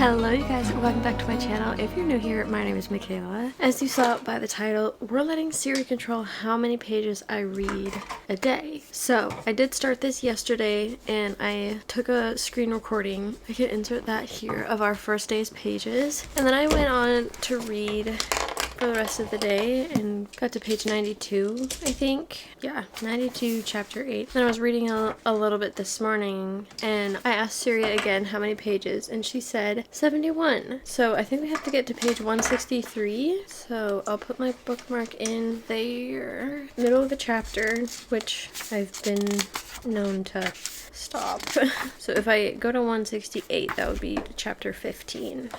Hello you guys, welcome back to my channel. If you're new here, my name is Michaela. As you saw by the title, we're letting Siri control how many pages I read a day. So I did start this yesterday and I took a screen recording, I can insert that here, of our first day's pages. And then I went on to read for the rest of the day and got to page 92, I think. Yeah, 92, chapter 8. Then I was reading a little bit this morning and I asked Siri again how many pages and she said 71. So I think we have to get to page 163. So I'll put my bookmark in there, middle of the chapter, which I've been known to stop. So if I go to 168, that would be chapter 15.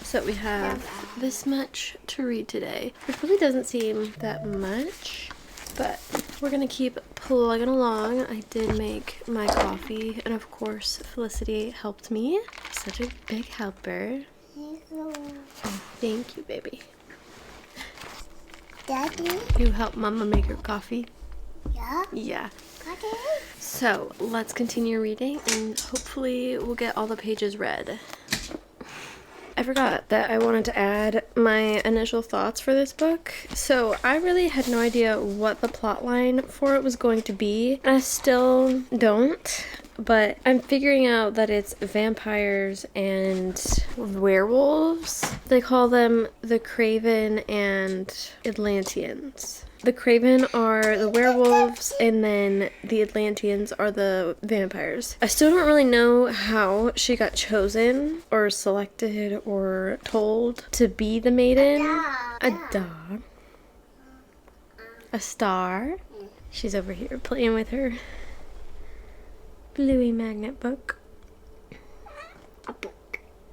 So we have this much to read today, which really doesn't seem that much, but we're gonna keep plugging along. I did make my coffee, and of course Felicity helped me. Such a big helper. Oh, thank you, baby. Daddy? You help Mama make her coffee? Yeah? Yeah. Daddy? So let's continue reading and hopefully we'll get all the pages read. I forgot that I wanted to add my initial thoughts for this book. So I really had no idea what the plot line for it was going to be, and I still don't. But I'm figuring out that it's vampires and werewolves. They call them the Craven and Atlanteans. The Craven are the werewolves, and then the Atlanteans are the vampires. I still don't really know how she got chosen, or selected, or told to be the maiden. A dog. A star. She's over here playing with her Bluey magnet book.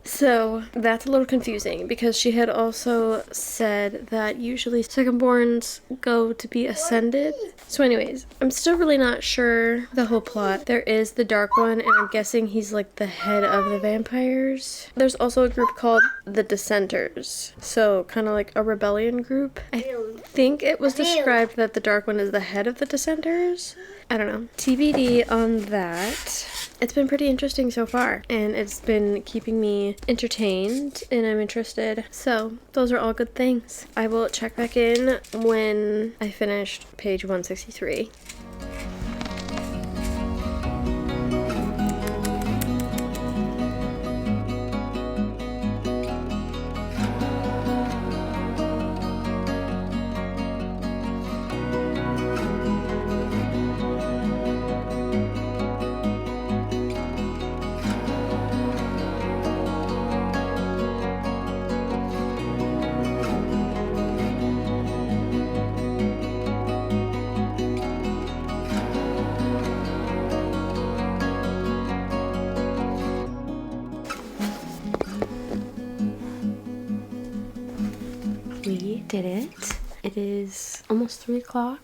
So that's a little confusing because she had also said that usually secondborns go to be ascended. So anyways, I'm still really not sure the whole plot. There is the Dark One, and I'm guessing he's like the head of the vampires. There's also a group called the Dissenters, so kind of like a rebellion group. I think it was described that the Dark One is the head of the Dissenters. I don't know. TBD on that. It's been pretty interesting so far, and it's been keeping me entertained, and I'm interested. So those are all good things. I will check back in when I finished page 163. We did it. It is almost 3 o'clock.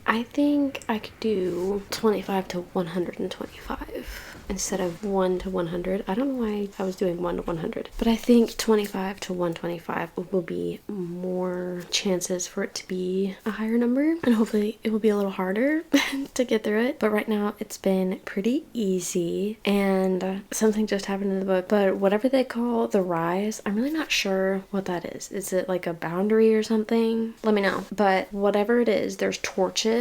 I think I could do 25 to 125 instead of 1 to 100. I don't know why I was doing 1 to 100, but I think 25 to 125 will be more chances for it to be a higher number, and hopefully it will be a little harder to get through it. But right now it's been pretty easy, and something just happened in the book, but whatever they call the rise, I'm really not sure what that is. Is it like a boundary or something? Let me know. But whatever it is, there's torches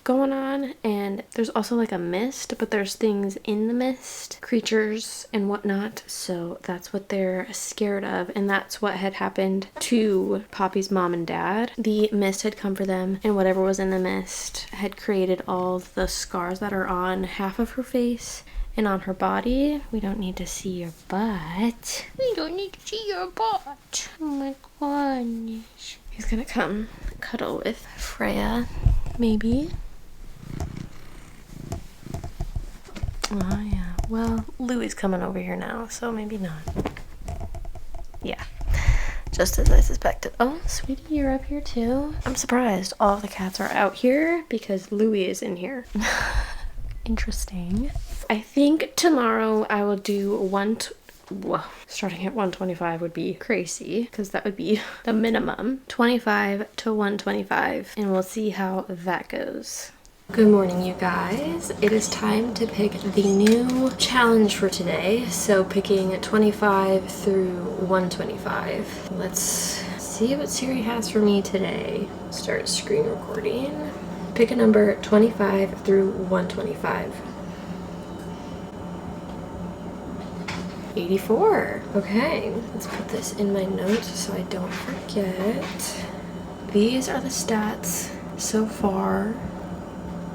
going on, and there's also like a mist, but there's things in the mist, creatures and whatnot, so that's what they're scared of, and that's what had happened to Poppy's mom and dad. The mist had come for them, and whatever was in the mist had created all the scars that are on half of her face and on her body. We don't need to see your butt. We don't need to see your butt. Oh my goodness. He's gonna come cuddle with Freya. Maybe. Oh yeah. Well, Louie's coming over here now, so maybe not. Yeah. Just as I suspected. Oh, sweetie, you're up here too? I'm surprised all the cats are out here because Louie is in here. Interesting. I think tomorrow I will do well, starting at 125 would be crazy because that would be the minimum. 25 to 125, and we'll see how that goes. Good morning, you guys. It is time to pick the new challenge for today. So picking 25 through 125. Let's see what Siri has for me today. Start screen recording. Pick a number 25 through 125. 84. Okay, let's put this in my notes so I don't forget. These are the stats so far.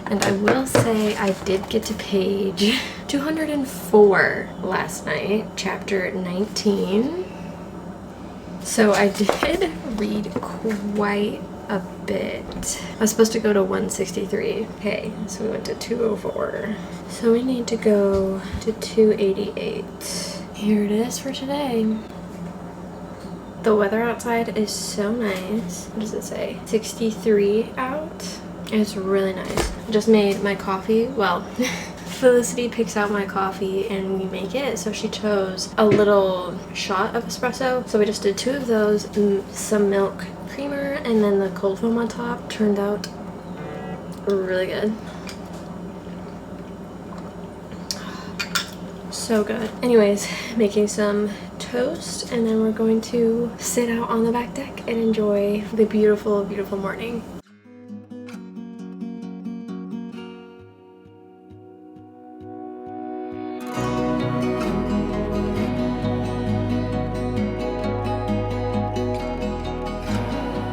And I will say I did get to page 204 last night, chapter 19. So I did read quite a bit. I was supposed to go to 163. Okay, so we went to 204. So we need to go to 288. Here it is for today. The weather outside is so nice. What does it say? 63 out. It's really nice. Just made my coffee. Well, Felicity picks out my coffee and we make it. So she chose a little shot of espresso. So we just did 2 of those, some milk creamer, and then the cold foam on top. Turned out really good. So good. Anyways, making some toast, and then we're going to sit out on the back deck and enjoy the beautiful, beautiful morning.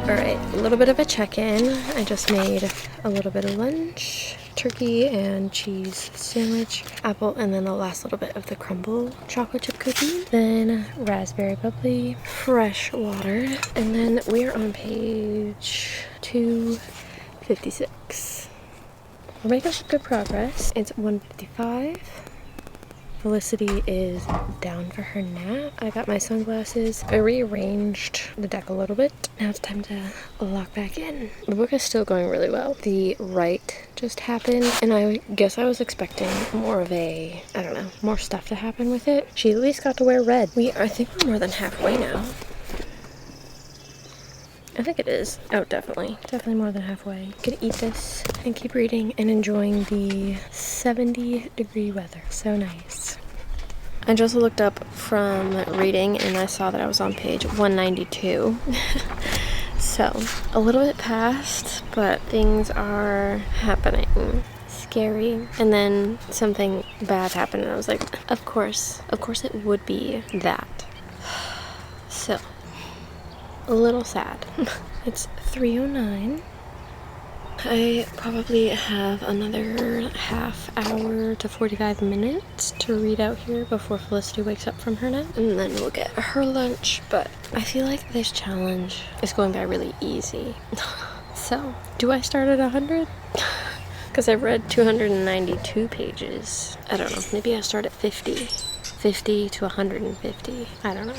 Alright, a little bit of a check-in. I just made a little bit of lunch. Turkey and cheese sandwich, apple, and then the last little bit of the crumble chocolate chip cookie. Then raspberry bubbly, fresh water. And then we are on page 256. We're making some good progress. It's 1:55. Felicity is down for her nap. I got my sunglasses. I rearranged the deck a little bit. Now it's time to lock back in. The book is still going really well. The write just happened, and I guess I was expecting more of a, I don't know, more stuff to happen with it. She at least got to wear red. I think we're more than halfway now. I think it is. Oh, definitely. Definitely more than halfway. Gonna eat this and keep reading and enjoying the 70-degree weather. So nice. I just looked up from reading and I saw that I was on page 192. So, a little bit past, but things are happening. Scary. And then something bad happened and I was like, of course it would be that. So, a little sad. It's 3:09. I probably have another half hour to 45 minutes to read out here before Felicity wakes up from her nap, and then we'll get her lunch. But I feel like this challenge is going by really easy. So, do I start at 100? Because I've read 292 pages. I don't know. Maybe I start at 50. 50 to 150. I don't know.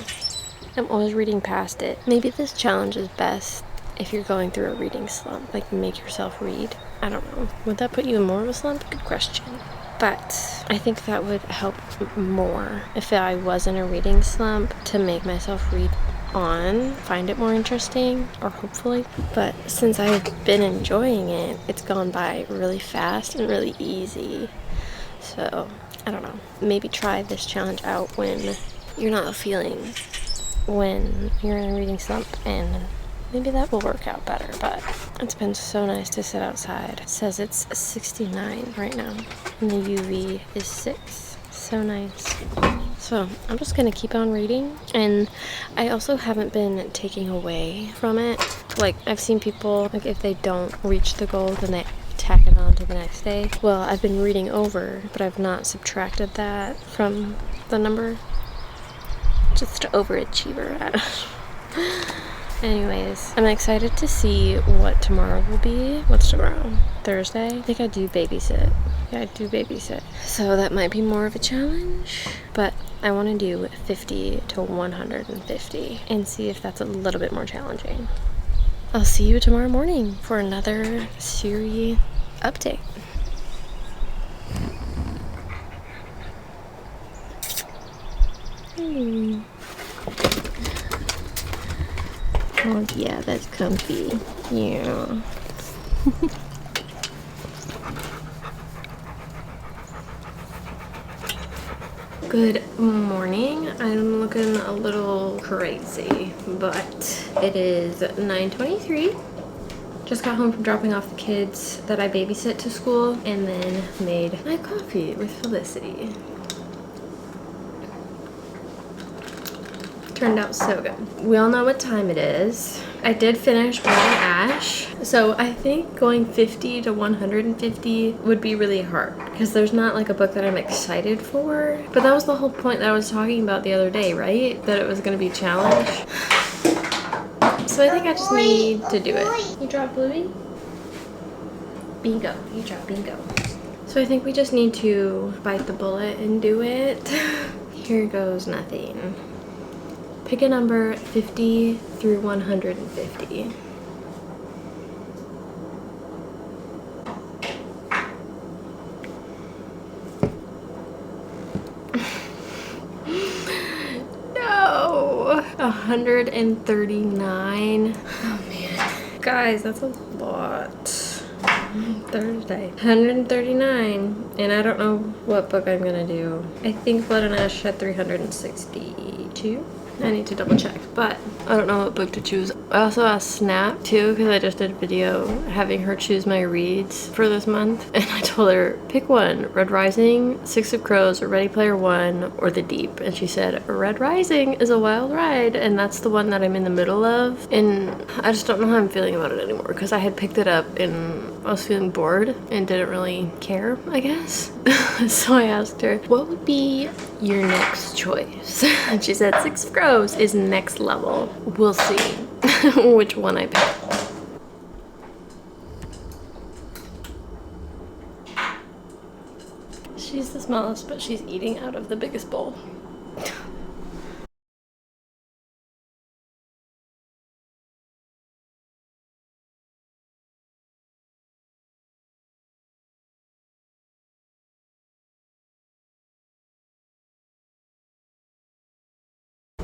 I'm always reading past it. Maybe this challenge is best if you're going through a reading slump. Like, make yourself read. I don't know. Would that put you in more of a slump? Good question. But I think that would help more if I was in a reading slump, to make myself read on, find it more interesting, or hopefully. But since I've been enjoying it, it's gone by really fast and really easy. So, I don't know. Maybe try this challenge out when you're not feeling, when you're in a reading slump, and maybe that will work out better. But it's been so nice to sit outside. It says it's 69 right now and the UV is 6. So nice. So I'm just gonna keep on reading, and I also haven't been taking away from it. Like, I've seen people, like, if they don't reach the goal, then they tack it on to the next day. Well, I've been reading over, but I've not subtracted that from the number. Just an overachiever. I don't know. Anyways, I'm excited to see what tomorrow will be. What's tomorrow? Thursday? I think I do babysit. Yeah, I do babysit. So that might be more of a challenge, but I want to do 50 to 150 and see if that's a little bit more challenging. I'll see you tomorrow morning for another Siri update. Oh yeah, that's comfy. Yeah. Good morning. I'm looking a little crazy, but it is 9:23. Just got home from dropping off the kids that I babysit to school and then made my coffee with Felicity. Turned out so good. We all know what time it is. I did finish Blood and Ash, so I think going 50 to 150 would be really hard because there's not like a book that I'm excited for. But that was the whole point that I was talking about the other day, right? That it was going to be a challenge. So I think I just need to do it. You drop Bluey? Bingo. You drop bingo. So I think we just need to bite the bullet and do it. Here goes nothing. Pick a number 50 through 150. No! 139. Oh man. Guys, that's a lot. Thursday. 139. And I don't know what book I'm gonna do. I think Blood and Ash had 362. I need to double check, but I don't know what book to choose. I also asked Snap too because I just did a video having her choose my reads for this month, and I told her pick one: Red Rising, Six of Crows, or Ready Player One, or The Deep. And she said Red Rising is a wild ride, and that's the one that I'm in the middle of. And I just don't know how I'm feeling about it anymore because I had picked it up and I was feeling bored and didn't really care, I guess. So I asked her, what would be your next choice? And she said Six of Crows is next level. We'll see which one I pick. She's the smallest, but she's eating out of the biggest bowl.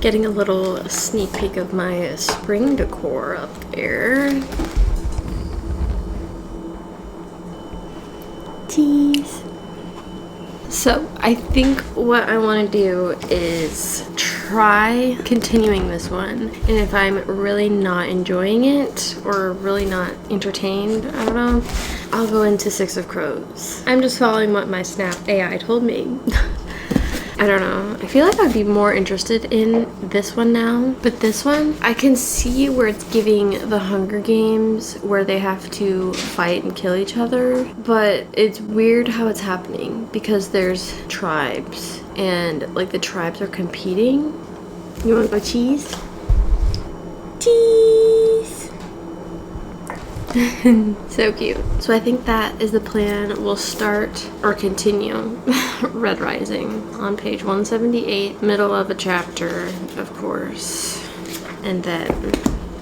Getting a little sneak peek of my spring decor up there. Tease. So I think what I want to do is try continuing this one, and if I'm really not enjoying it or really not entertained, I don't know, I'll go into Six of Crows. I'm just following what my Snap AI told me. I don't know. I feel like I'd be more interested in this one now. But this one, I can see where it's giving the Hunger Games where they have to fight and kill each other. But it's weird how it's happening because there's tribes and like the tribes are competing. You want to go cheese? Cheese! So cute. So I think that is the plan. We'll start or continue Red Rising on page 178, middle of a chapter, of course. And then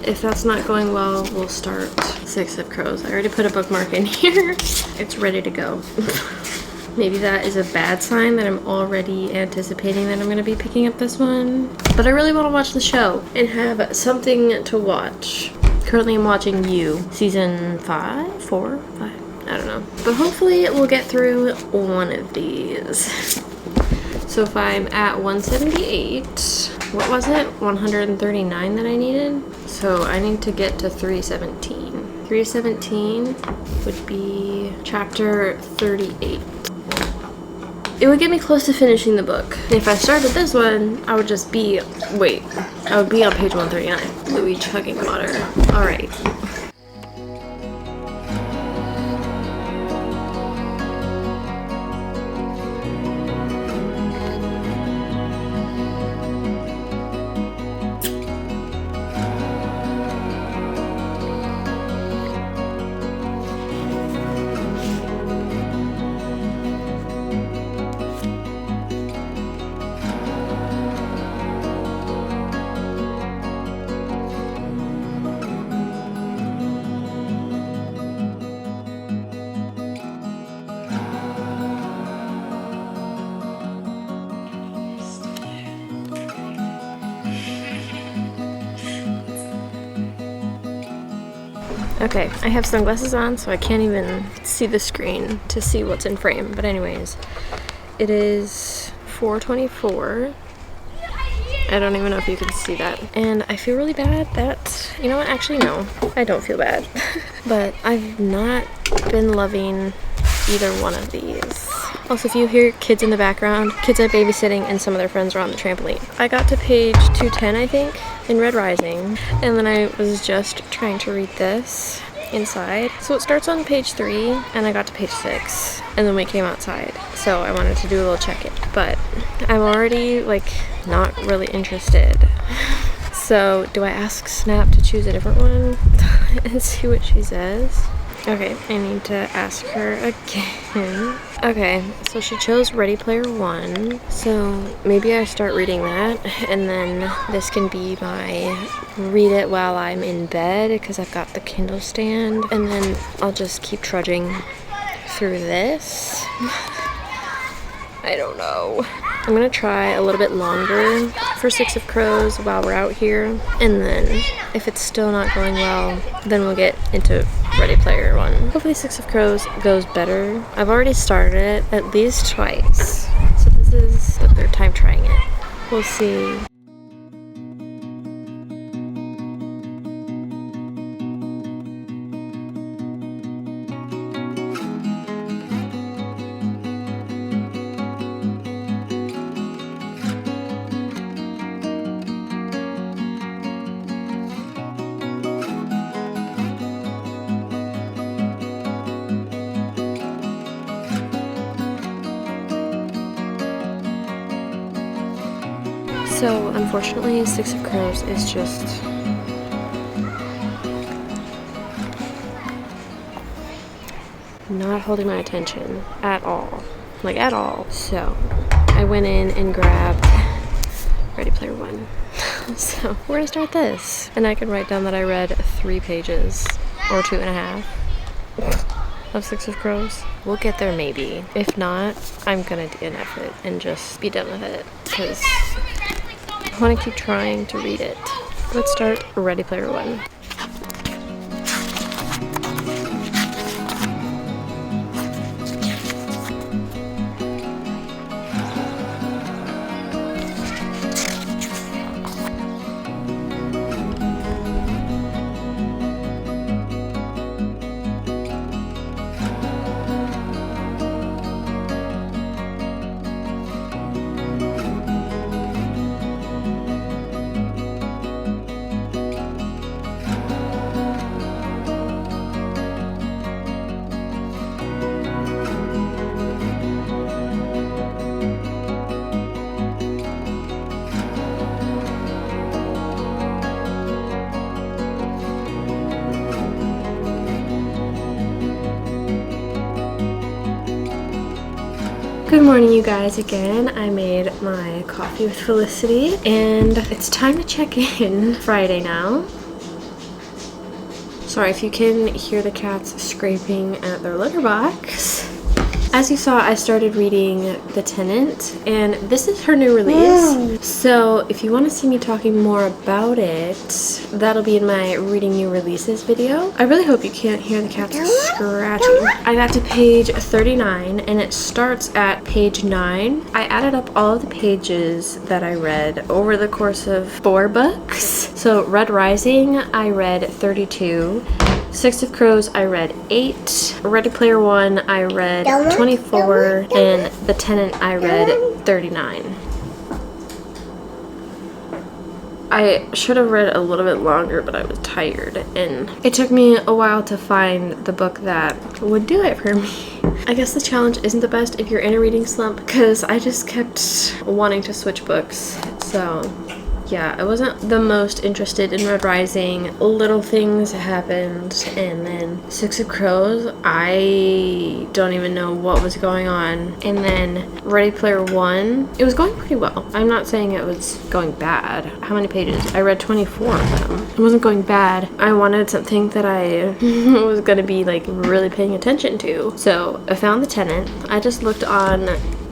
if that's not going well, we'll start Six of Crows. I already put a bookmark in here. It's ready to go. Maybe that is a bad sign that I'm already anticipating that I'm going to be picking up this one. But I really want to watch the show and have something to watch. Currently I'm watching You, season 5, 4, 5, I don't know. But hopefully we'll get through one of these. So if I'm at 178, what was it? 139 that I needed? So I need to get to 317. 317 would be chapter 38. It would get me close to finishing the book. If I started this one, I would just be, I would be on page 139. Louis chugging water. All right. Okay, I have sunglasses on, so I can't even see the screen to see what's in frame. But anyways, it is 424. I don't even know if you can see that. And I feel really bad that, you know what, actually no, I don't feel bad. But I've not been loving either one of these. Also, if you hear kids in the background, kids are babysitting and some of their friends are on the trampoline. I got to page 210, I think, in Red Rising, and then I was just trying to read this inside. So it starts on page 3 and I got to page 6 and then we came outside. So I wanted to do a little check-in, but I'm already like not really interested. So do I ask Snap to choose a different one and see what she says? Okay, I need to ask her again. Okay, so she chose Ready Player One. So maybe I start reading that, and then this can be my read it while I'm in bed because I've got the Kindle stand, and then I'll just keep trudging through this. I don't know. I'm gonna try a little bit longer for Six of Crows while we're out here, and then if it's still not going well, then we'll get into Ready Player One. Hopefully Six of Crows goes better. I've already started it at least twice, so this is the third time trying it. We'll see. So unfortunately, Six of Crows is just not holding my attention at all, like at all. So I went in and grabbed Ready Player One. So we're gonna start this, and I can write down that I read 3 pages or 2.5 of Six of Crows. We'll get there maybe. If not, I'm gonna DNF it and just be done with it because I want to keep trying to read it. Let's start Ready Player One. Good morning, you guys. Again, I made my coffee with Felicity, and it's time to check in. Friday now. Sorry if you can hear the cats scraping at their litter box. As you saw, I started reading The Tenant, and this is her new release. So if you want to see me talking more about it, that'll be in my reading new releases video. I really hope you can't hear the cats scratching. I got to page 39, and it starts at page 9. I added up all of the pages that I read over the course of 4 books. So Red Rising, I read 32. Six of Crows, I read 8. Ready Player One, I read 24. And The Tenant, I read 39. I should have read a little bit longer, but I was tired, and it took me a while to find the book that would do it for me. I guess the challenge isn't the best if you're in a reading slump, because I just kept wanting to switch books. So yeah, I wasn't the most interested in Red Rising. Little things happened, and then Six of Crows, I don't even know what was going on. And then Ready Player One, it was going pretty well. I'm not saying it was going bad. How many pages? I read 24 of them. It wasn't going bad. I wanted something that I was gonna be like really paying attention to. So I found The Tenant. I just looked on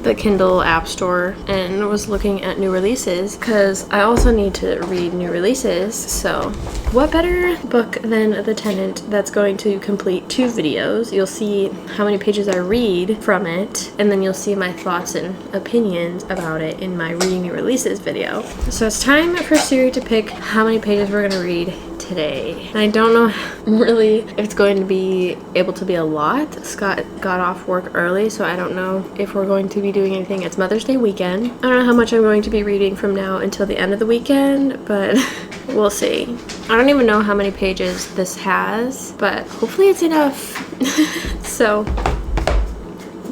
the Kindle App Store and was looking at new releases because I also need to read new releases. So what better book than The Tenant that's going to complete 2 videos. You'll see how many pages I read from it, and then you'll see my thoughts and opinions about it in my reading new releases video. So it's time for Siri to pick how many pages we're gonna read today. And I don't know really if it's going to be able to be a lot. Scott got off work early, so I don't know if we're going to be doing anything. It's Mother's Day weekend. I don't know how much I'm going to be reading from now until the end of the weekend, but we'll see. I don't even know how many pages this has, but hopefully it's enough. So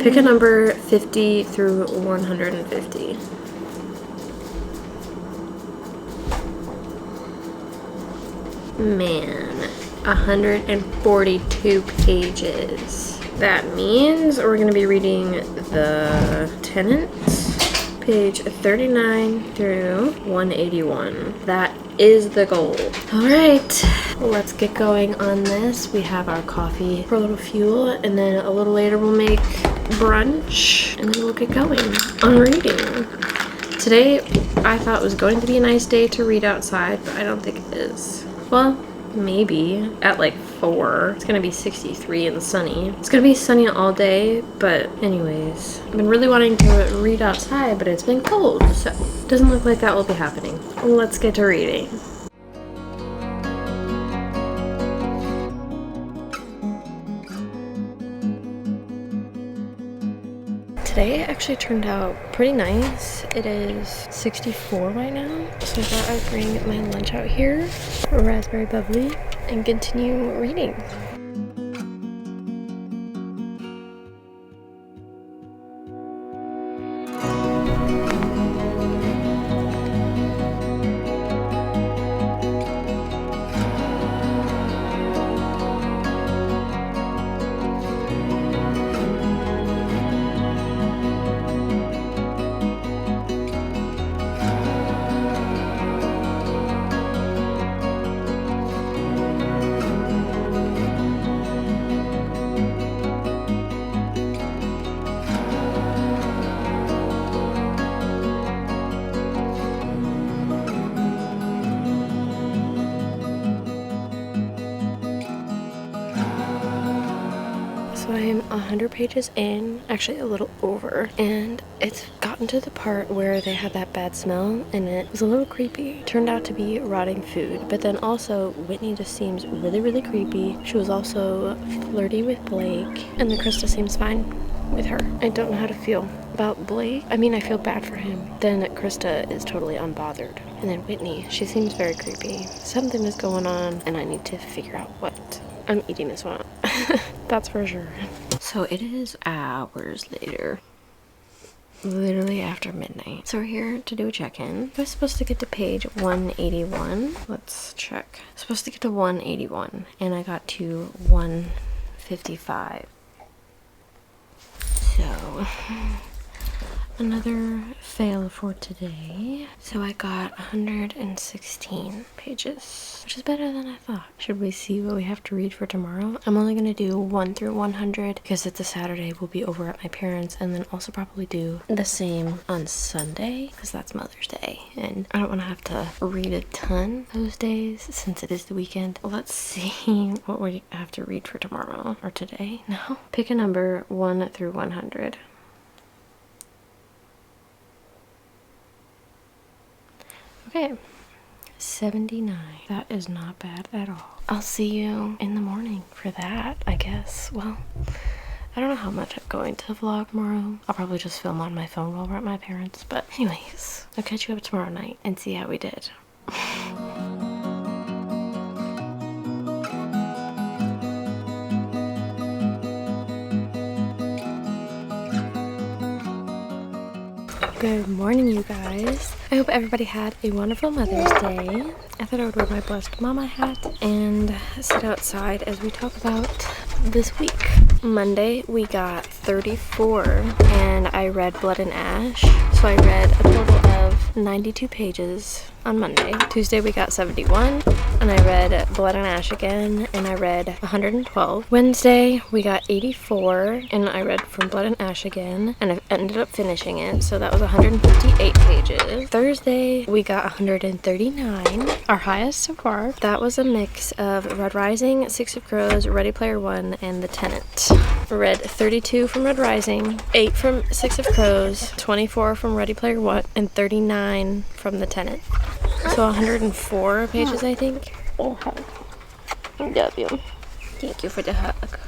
pick a number 50 through 150. Man, 142 pages. That means we're going to be reading The Tenant, page 39 through 181. That is the goal. All right, let's get going on this. We have our coffee for a little fuel, and then a little later we'll make brunch, and then we'll get going on reading. Today, I thought it was going to be a nice day to read outside, but I don't think it is. Well, maybe at like 4. It's gonna be 63 and sunny. It's gonna be sunny all day, but anyways, I've been really wanting to read outside, but it's been cold, so it doesn't look like that will be happening. Let's get to reading. Today actually turned out pretty nice. It is 64 right now, so I thought I'd bring my lunch out here, a raspberry bubbly, and continue reading. So I'm 100 pages in, actually a little over, and it's gotten to the part where they had that bad smell and it was a little creepy. Turned out to be rotting food, but then also Whitney just seems really, really creepy. She was also flirty with Blake, and then Krista seems fine with her. I don't know how to feel about Blake. I mean, I feel bad for him. Then Krista is totally unbothered. And then Whitney, she seems very creepy. Something is going on and I need to figure out what. I'm eating this one. That's for sure. So it is hours later. Literally after midnight. So we're here to do a check-in. I was supposed to get to page 181. Let's check. I was supposed to get to 181 and I got to 155. So another fail for today. So I got 116 pages, which is better than I thought. Should we see what we have to read for tomorrow? I'm only going to do 1 through 100 because it's a Saturday. We'll be over at my parents', and then also probably do the same on Sunday because that's Mother's Day. And I don't want to have to read a ton those days since it is the weekend. Let's see what we have to read for tomorrow or today. No. Pick a number 1 through 100. Okay, 79. That is not bad at all. I'll see you in the morning for that, I guess. Well, I don't know how much I'm going to vlog tomorrow. I'll probably just film on my phone while we're at my parents'. But anyways, I'll catch you up tomorrow night and see how we did. Good morning, you guys. I hope everybody had a wonderful Mother's Day. I thought I would wear my blessed mama hat and sit outside as we talk about this week. Monday, we got 34, and I read Blood and Ash. So I read a total of 92 pages on Monday. Tuesday, we got 71. and I read Blood and Ash again, and I read 112. Wednesday, we got 84, and I read From Blood and Ash again, and I ended up finishing it, so that was 158 pages. Thursday, we got 139, our highest so far. That was a mix of Red Rising, Six of Crows, Ready Player One, and The Tenant. Read 32 from Red Rising, 8 from Six of Crows, 24 from Ready Player One, and 39 from The Tenant. So 104 pages, I think. Oh, love you. Thank you for the hug.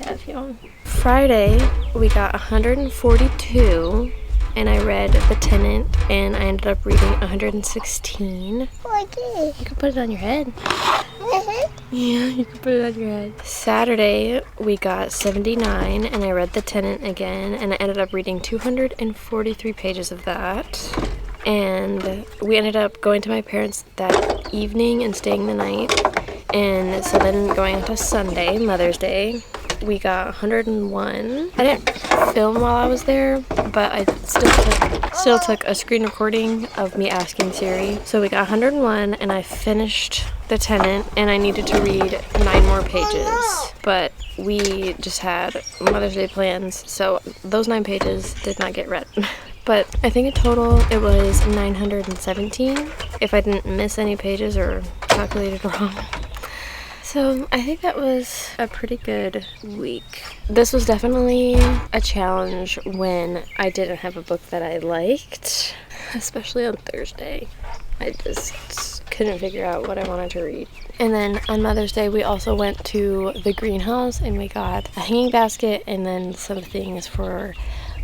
Love you. Friday, we got 142, and I read The Tenant, and I ended up reading 116. You can put it on your head. Yeah, you can put it on your head. Saturday, we got 79, and I read The Tenant again, and I ended up reading 243 pages of that. And we ended up going to my parents that evening and staying the night. And so then going on to Sunday, Mother's Day, we got 101. I didn't film while I was there, but I still took a screen recording of me asking Siri. So we got 101, and I finished The Tenant, and I needed to read 9 more pages. But we just had Mother's Day plans, so those 9 pages did not get read. But I think in total it was 917 if I didn't miss any pages or calculated wrong. So I think that was a pretty good week. This was definitely a challenge when I didn't have a book that I liked, especially on Thursday. I just couldn't figure out what I wanted to read. And then on Mother's Day, we also went to the greenhouse and we got a hanging basket and then some things for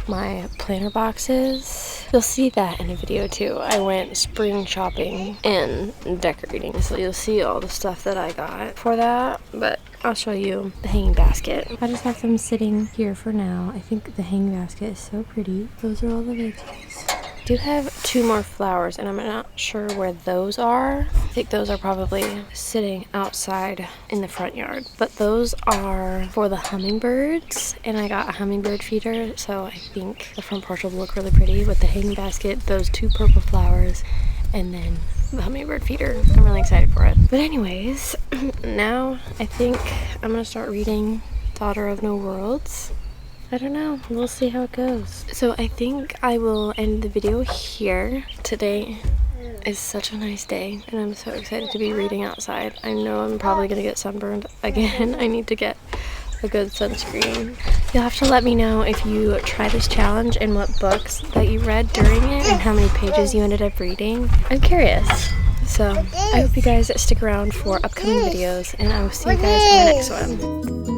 my planner boxes. You'll see that in a video too. I went spring shopping and decorating, so you'll see all the stuff that I got for that, but I'll show you the hanging basket. I just have them sitting here for now. I think the hanging basket is so pretty. Those are all the veggies. I do have 2 more flowers, and I'm not sure where those are. I think those are probably sitting outside in the front yard. But those are for the hummingbirds, and I got a hummingbird feeder, so I think the front porch will look really pretty with the hanging basket, those 2 purple flowers, and then the hummingbird feeder. I'm really excited for it. But anyways, now I think I'm gonna start reading Daughter of No Worlds. I don't know, we'll see how it goes. So I think I will end the video here. Today is such a nice day, and I'm so excited to be reading outside. I know I'm probably gonna get sunburned again. I need to get a good sunscreen. You'll have to let me know if you try this challenge and what books that you read during it and how many pages you ended up reading. I'm curious. So I hope you guys stick around for upcoming videos, and I will see you guys in the next one.